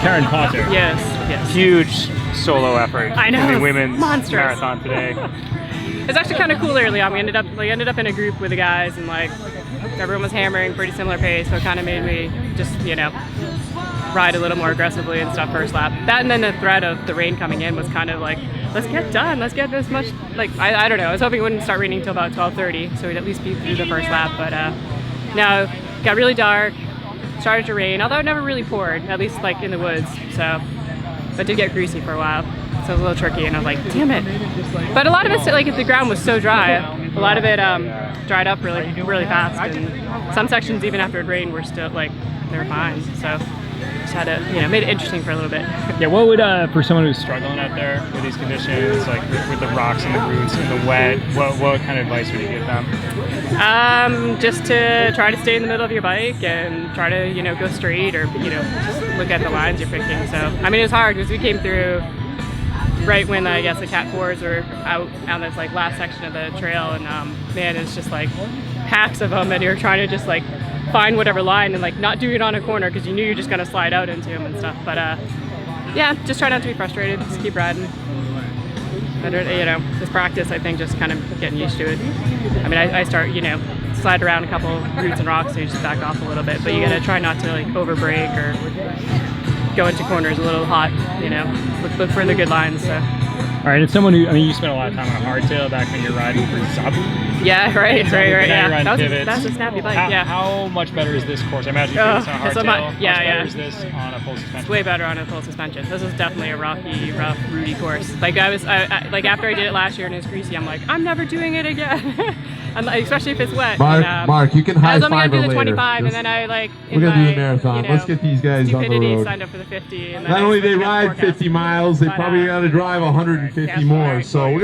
Karen Potter. Yes, yes. Huge solo effort. I know, in the women's monstrous. marathon today. It's actually kind of cool early on. We ended up in a group with the guys, and like everyone was hammering pretty similar pace, so it kind of made me just, you know, ride a little more aggressively and stuff first lap. That, and then the threat of the rain coming in was kind of like, let's get done, let's get this much, like, I don't know, I was hoping it wouldn't start raining until about 12:30, so we'd at least be through the first lap, but now it got really dark, started to rain, although it never really poured, at least like in the woods, so, but did get greasy for a while, so it was a little tricky, and I was like, damn it. But a lot of it, like, if the ground was so dry, a lot of it dried up really fast, and some sections, even after it rained, were still, like, they were fine, so just had to, you know, made it interesting for a little bit. Yeah, what would, for someone who's struggling out there with these conditions, like with the rocks and the roots and the wet, what kind of advice would you give them? Just to try to stay in the middle of your bike and try to, you know, go straight, or, you know, just look at the lines you're picking. So, I mean, it was hard because we came through right when, I guess, the Cat 4s were out on this, like, last section of the trail, and man, it's just like packs of them, and you're trying to just like find whatever line and like not do it on a corner because you knew you're just gonna slide out into them and stuff. But yeah, just try not to be frustrated, just keep riding. You know, this practice, I think, just kind of getting used to it. I mean, I start, you know, slide around a couple roots and rocks, so you just back off a little bit, but you gotta try not to like over brake or go into corners a little hot, you know, look for the good lines. So. All right, and someone who, I mean, you spent a lot of time on a hardtail back when you're riding for sub. Yeah, right, yeah. That's a snappy bike, yeah. How much better is this course? I imagine you're doing this on a hardtail. Yeah, How much yeah. better is this on a full suspension? It's way better on a full suspension. This is definitely a rocky, rough, rooty course. Like I like after I did it last year and it was greasy, I'm like, I'm never doing it again. And especially if it's wet. Mark, you can high five her later. I was only gonna do the 25, and then I like. We're gonna do the marathon. You know, let's get these guys on the road. Signed up for the 50. And then Not only they ride 50 miles, they probably got to drive 150 more. So we're gonna